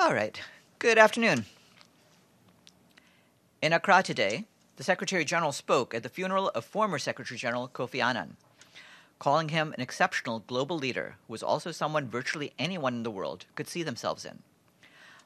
All right. Good afternoon. In Accra today, the Secretary General spoke at the funeral of former Secretary General Kofi Annan, calling him an exceptional global leader who was also someone virtually anyone in the world could see themselves in.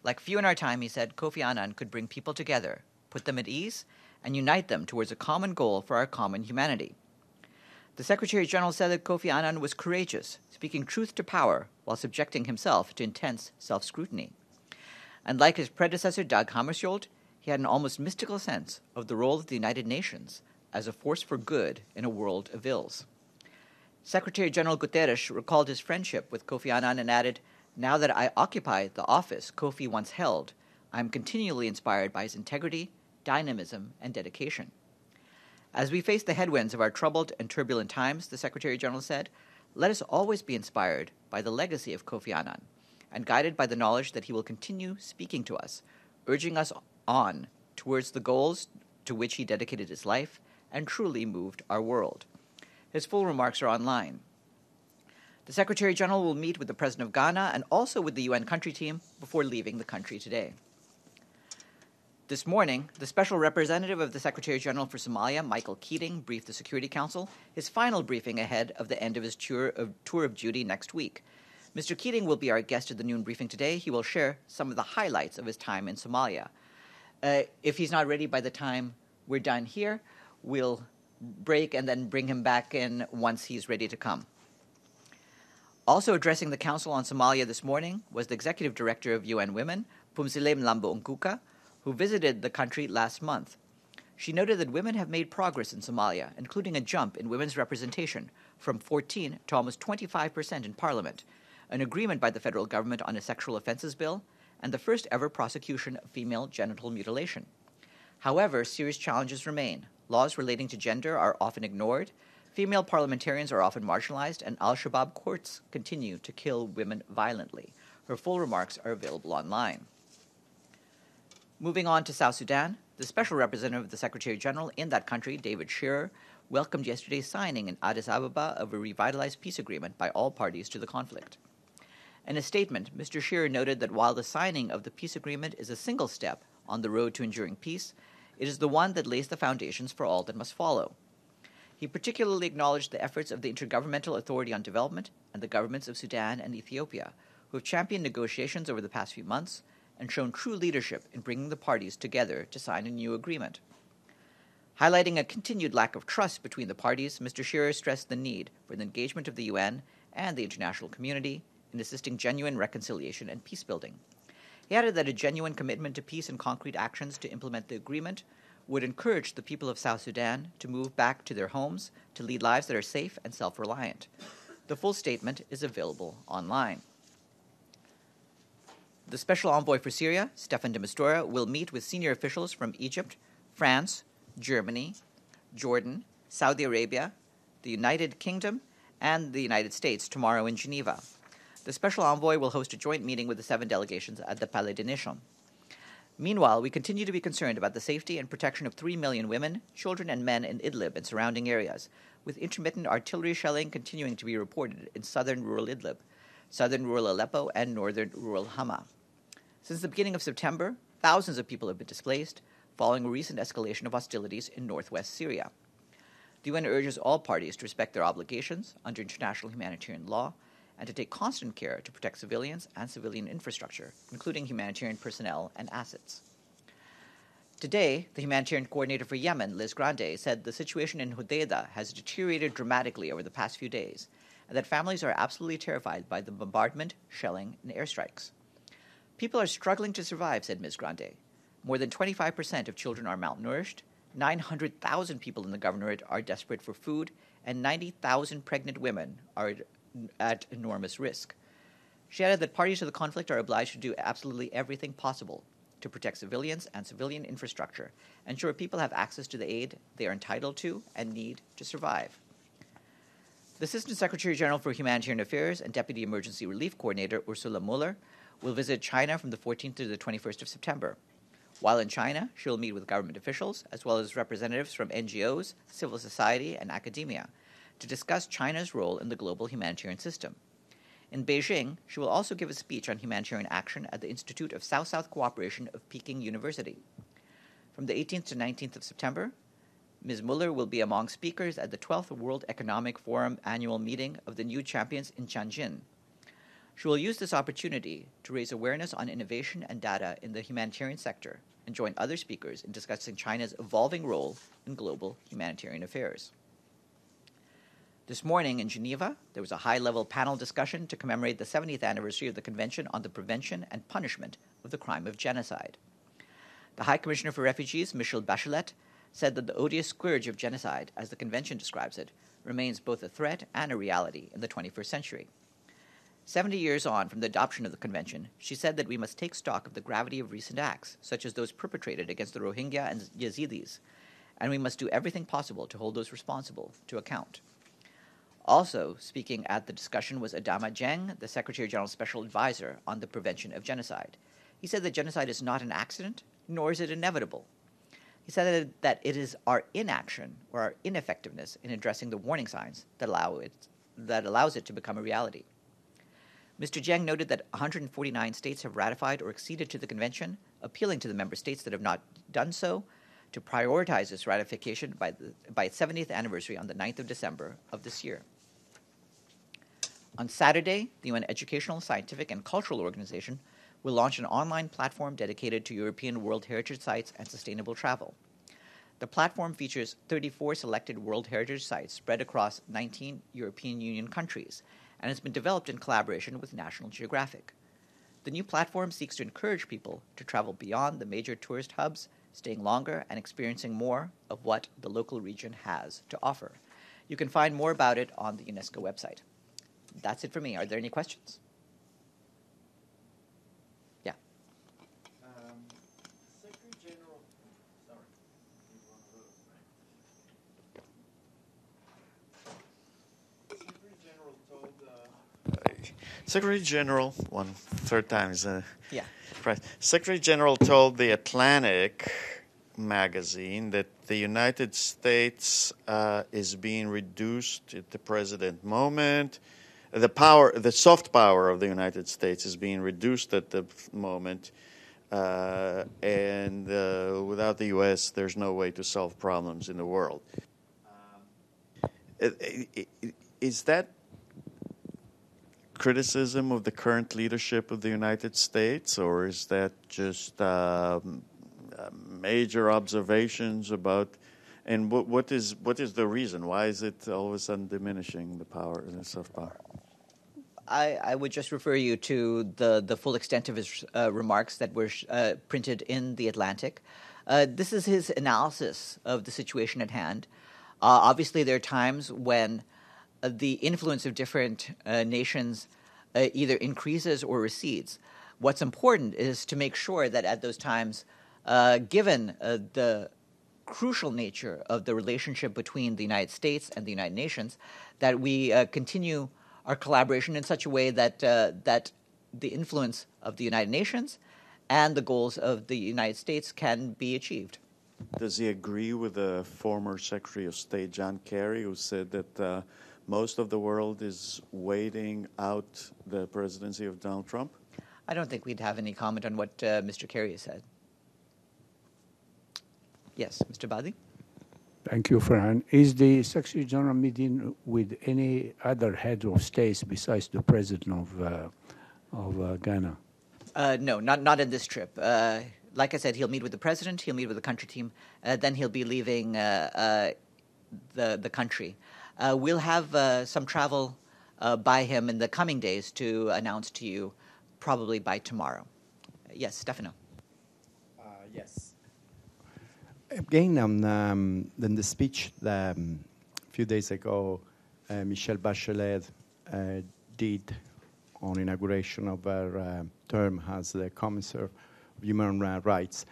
Like few in our time, he said, Kofi Annan could bring people together, put them at ease, and unite them towards a common goal for our common humanity. The Secretary General said that Kofi Annan was courageous, speaking truth to power while subjecting himself to intense self-scrutiny. And like his predecessor Dag Hammarskjöld, he had an almost mystical sense of the role of the United Nations as a force for good in a world of ills. Secretary General Guterres recalled his friendship with Kofi Annan and added, "Now that I occupy the office Kofi once held, I am continually inspired by his integrity, dynamism, and dedication." As we face the headwinds of our troubled and turbulent times, the Secretary General said, let us always be inspired by the legacy of Kofi Annan and guided by the knowledge that he will continue speaking to us, urging us on towards the goals to which he dedicated his life and truly moved our world. His full remarks are online. The Secretary General will meet with the President of Ghana and also with the UN country team before leaving the country today. This morning, the Special Representative of the Secretary General for Somalia, Michael Keating, briefed the Security Council, his final briefing ahead of the end of his tour of duty next week. Mr. Keating will be our guest at the noon briefing today. He will share some of the highlights of his time in Somalia. If he's not ready by the time we're done here, we'll break and then bring him back in once he's ready to come. Also addressing the Council on Somalia this morning was the Executive Director of UN Women, Phumzile Mlambo Nkuka, who visited the country last month. She noted that women have made progress in Somalia, including a jump in women's representation from 14 to almost 25% in parliament, an agreement by the federal government on a sexual offenses bill, and the first ever prosecution of female genital mutilation. However, serious challenges remain. Laws relating to gender are often ignored, female parliamentarians are often marginalized, and al-Shabaab courts continue to kill women violently. Her full remarks are available online. Moving on to South Sudan, the Special Representative of the Secretary General in that country, David Shearer, welcomed yesterday's signing in Addis Ababa of a revitalized peace agreement by all parties to the conflict. In a statement, Mr. Shearer noted that while the signing of the peace agreement is a single step on the road to enduring peace, it is the one that lays the foundations for all that must follow. He particularly acknowledged the efforts of the Intergovernmental Authority on Development and the governments of Sudan and Ethiopia, who have championed negotiations over the past few months and shown true leadership in bringing the parties together to sign a new agreement. Highlighting a continued lack of trust between the parties, Mr. Shearer stressed the need for the engagement of the UN and the international community in assisting genuine reconciliation and peace-building. He added that a genuine commitment to peace and concrete actions to implement the agreement would encourage the people of South Sudan to move back to their homes, to lead lives that are safe and self-reliant. The full statement is available online. The Special Envoy for Syria, Staffan de Mistura, will meet with senior officials from Egypt, France, Germany, Jordan, Saudi Arabia, the United Kingdom, and the United States tomorrow in Geneva. The Special Envoy will host a joint meeting with the 7 delegations at the Palais des Nations. Meanwhile, we continue to be concerned about the safety and protection of 3 million women, children, and men in Idlib and surrounding areas, with intermittent artillery shelling continuing to be reported in southern rural Idlib, southern rural Aleppo, and northern rural Hama. Since the beginning of September, thousands of people have been displaced, following a recent escalation of hostilities in northwest Syria. The UN urges all parties to respect their obligations under international humanitarian law and to take constant care to protect civilians and civilian infrastructure, including humanitarian personnel and assets. Today, the humanitarian coordinator for Yemen, Liz Grande, said the situation in Hodeidah has deteriorated dramatically over the past few days, and that families are absolutely terrified by the bombardment, shelling, and airstrikes. People are struggling to survive, said Ms. Grande. More than 25% of children are malnourished, 900,000 people in the governorate are desperate for food, and 90,000 pregnant women are at enormous risk. She added that parties to the conflict are obliged to do absolutely everything possible to protect civilians and civilian infrastructure, ensure people have access to the aid they are entitled to and need to survive. The Assistant Secretary General for Humanitarian Affairs and Deputy Emergency Relief Coordinator Ursula Mueller will visit China from the 14th to the 21st of September. While in China, she will meet with government officials as well as representatives from NGOs, civil society, and academia to discuss China's role in the global humanitarian system. In Beijing, she will also give a speech on humanitarian action at the Institute of South-South Cooperation of Peking University. From the 18th to 19th of September, Ms. Muller will be among speakers at the 12th World Economic Forum annual meeting of the New Champions in Tianjin. She will use this opportunity to raise awareness on innovation and data in the humanitarian sector and join other speakers in discussing China's evolving role in global humanitarian affairs. This morning in Geneva, there was a high-level panel discussion to commemorate the 70th anniversary of the Convention on the Prevention and Punishment of the Crime of Genocide. The High Commissioner for Refugees, Michelle Bachelet, said that the odious scourge of genocide, as the Convention describes it, remains both a threat and a reality in the 21st century. 70 years on from the adoption of the Convention, she said that we must take stock of the gravity of recent acts, such as those perpetrated against the Rohingya and Yazidis, and we must do everything possible to hold those responsible to account. Also speaking at the discussion was Adama Dieng, the Secretary General's Special Advisor on the Prevention of Genocide. He said that genocide is not an accident, nor is it inevitable. He said that it is our inaction or our ineffectiveness in addressing the warning signs that allows it to become a reality. Mr. Dieng noted that 149 states have ratified or acceded to the Convention, appealing to the member states that have not done so to prioritize this ratification by its 70th anniversary on the 9th of December of this year. On Saturday, the UN Educational, Scientific, and Cultural Organization will launch an online platform dedicated to European World Heritage Sites and sustainable travel. The platform features 34 selected World Heritage Sites spread across 19 European Union countries, and has been developed in collaboration with National Geographic. The new platform seeks to encourage people to travel beyond the major tourist hubs, staying longer and experiencing more of what the local region has to offer. You can find more about it on the UNESCO website. That's it for me. Are there any questions? Yeah. Secretary General, Secretary General, one third time is yeah. Right. Secretary General told the Atlantic magazine that the United States is being reduced at the present moment. The soft power of the United States is being reduced at the moment, and without the U.S., there's no way to solve problems in the world. Is that criticism of the current leadership of the United States, or is that just major observations about? And what is the reason? Why is it all of a sudden diminishing the power, the soft power? I would just refer you to the full extent of his remarks that were printed in The Atlantic. This is his analysis of the situation at hand. Obviously, there are times when the influence of different nations either increases or recedes. What's important is to make sure that at those times, given the crucial nature of the relationship between the United States and the United Nations, that we continue our collaboration in such a way that that the influence of the United Nations and the goals of the United States can be achieved. Does he agree with the former Secretary of State John Kerry, who said that most of the world is waiting out the presidency of Donald Trump? I don't think we'd have any comment on what Mr. Kerry has said. Yes, Mr. Badi? Thank you, Farhan. Is the Secretary General meeting with any other head of states besides the president of Ghana? No, not in this trip. Like I said, he'll meet with the president, he'll meet with the country team, then he'll be leaving the country. We'll have some travel by him in the coming days to announce to you, probably by tomorrow. Yes, Stefano. Yes. Again, on the speech that a few days ago Michelle Bachelet did on inauguration of her term as the Commissioner of Human Rights,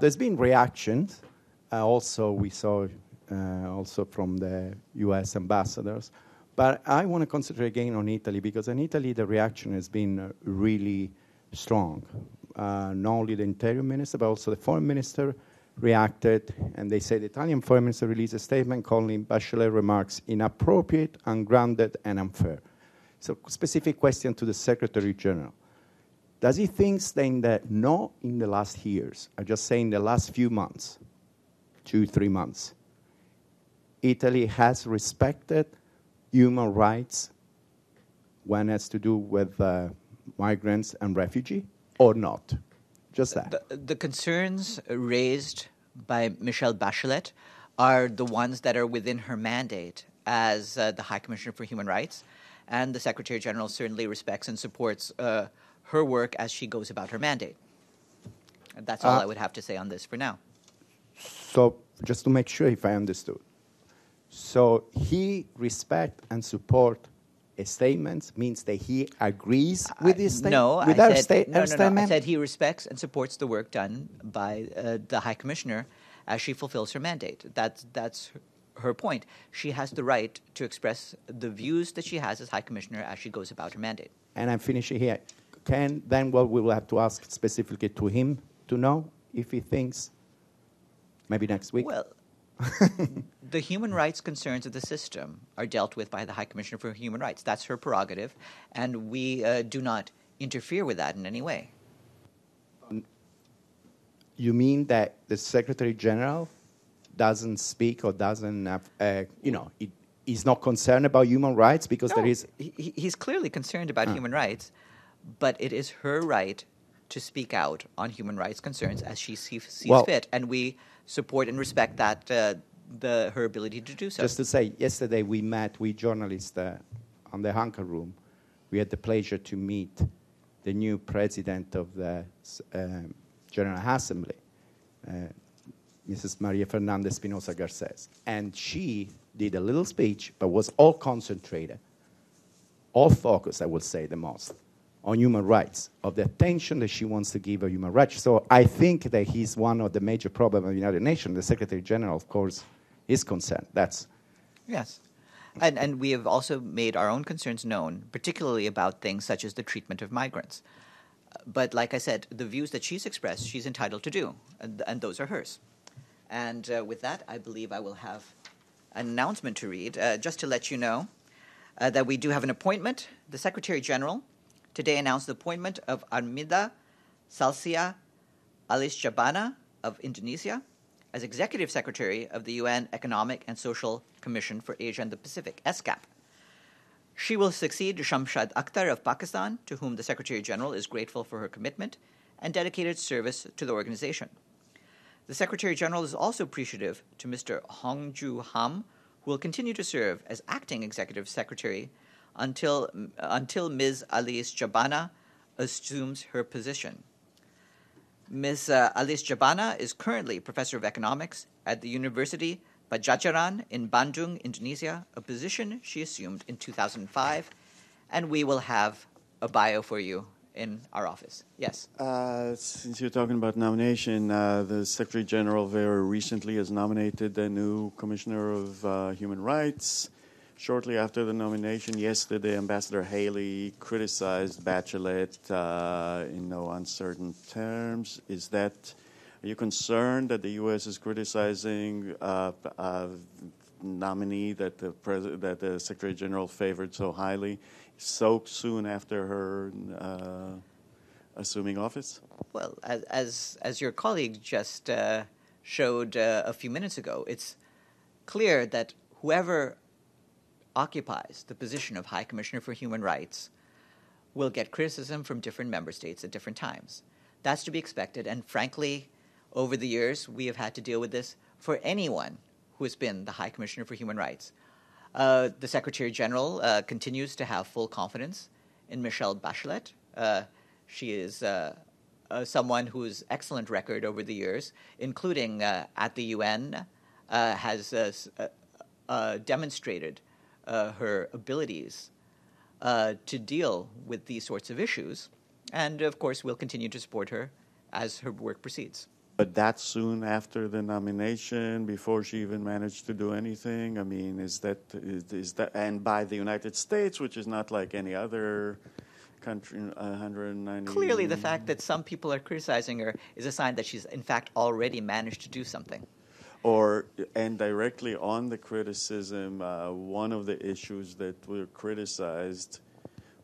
there's been reactions. Also, we saw also from the U.S. ambassadors. But I want to concentrate again on Italy, because in Italy the reaction has been really strong. Not only the Interior Minister, but also the Foreign Minister reacted, and they said the Italian Foreign Minister released a statement calling Bachelet remarks inappropriate, ungrounded, and unfair. So specific question to the Secretary General. Does he think that not in the last years, I just say in the last few months, 2-3 months, Italy has respected human rights when it has to do with migrants and refugees, or not? Just that. The concerns raised by Michelle Bachelet are the ones that are within her mandate as the High Commissioner for Human Rights, and the Secretary General certainly respects and supports her work as she goes about her mandate. And that's all I would have to say on this for now. So just to make sure if I understood. So he respect and support a statement means that he agrees with this statement? No, with I our said, no, statement? I said he respects and supports the work done by the High Commissioner as she fulfills her mandate. That's her point. She has the right to express the views that she has as High Commissioner as she goes about her mandate. And I'm finishing here. Then we will have to ask specifically to him to know if he thinks, maybe next week? Well, the human rights concerns of the system are dealt with by the High Commissioner for Human Rights. That's her prerogative, and we do not interfere with that in any way. You mean that the Secretary General doesn't speak or doesn't have, he's not concerned about human rights because No, there is... he's clearly concerned about human rights, but it is her right to speak out on human rights concerns as she sees fit, and we support and respect that her ability to do so. Just to say, yesterday we met with journalists on the Hanka Room. We had the pleasure to meet the new president of the General Assembly, Mrs. Maria Fernandez Espinosa Garces. And she did a little speech, but was all concentrated, all focused, I would say, the most, on human rights, of the attention that she wants to give to human rights. So I think that he's one of the major problems of the United Nations. The Secretary General, of course, is concerned. Yes. And we have also made our own concerns known, particularly about things such as the treatment of migrants. But like I said, the views that she's expressed, she's entitled to do, and those are hers. And with that, I believe I will have an announcement to read, just to let you know that we do have an appointment. The Secretary General today announced the appointment of Armida Salsia Alisjabana of Indonesia as Executive Secretary of the UN Economic and Social Commission for Asia and the Pacific, ESCAP. She will succeed Shamshad Akhtar of Pakistan, to whom the Secretary General is grateful for her commitment and dedicated service to the organization. The Secretary General is also appreciative to Mr. Hongju Ham, who will continue to serve as Acting Executive Secretary until Ms. Alisjabana assumes her position. Ms. Alisjabana is currently Professor of Economics at the University Pajajaran in Bandung, Indonesia, a position she assumed in 2005, and we will have a bio for you in our office. Yes? Since you're talking about nomination, the Secretary General very recently has nominated a new Commissioner of Human Rights. Shortly after the nomination, yesterday, Ambassador Haley criticized Bachelet in no uncertain terms. Are you concerned that the U.S. is criticizing a nominee that the Secretary General favored so highly so soon after her assuming office? Well, as your colleague just showed a few minutes ago, it's clear that whoever occupies the position of High Commissioner for Human Rights will get criticism from different member states at different times. That's to be expected, and frankly, over the years, we have had to deal with this for anyone who has been the High Commissioner for Human Rights. The Secretary General continues to have full confidence in Michelle Bachelet. She is someone whose excellent record over the years, including at the UN, has demonstrated her abilities to deal with these sorts of issues. And, of course, we'll continue to support her as her work proceeds. But that soon after the nomination, before she even managed to do anything? I mean, is that and by the United States, which is not like any other country, 190... Clearly, the fact that some people are criticizing her is a sign that she's, in fact, already managed to do something. And directly on the criticism, one of the issues that were criticized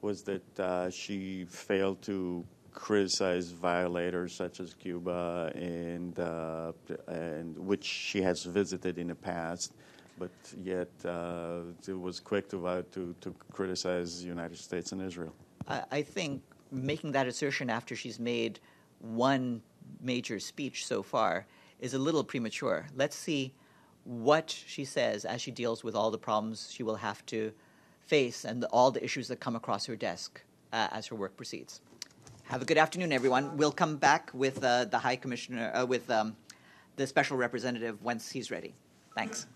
was that she failed to criticize violators such as Cuba and which she has visited in the past, but yet it was quick to criticize the United States and Israel. I think making that assertion after she's made one major speech so far is a little premature. Let's see what she says as she deals with all the problems she will have to face and all the issues that come across her desk as her work proceeds. Have a good afternoon, everyone. We'll come back with the High Commissioner, with the Special Representative once he's ready. Thanks.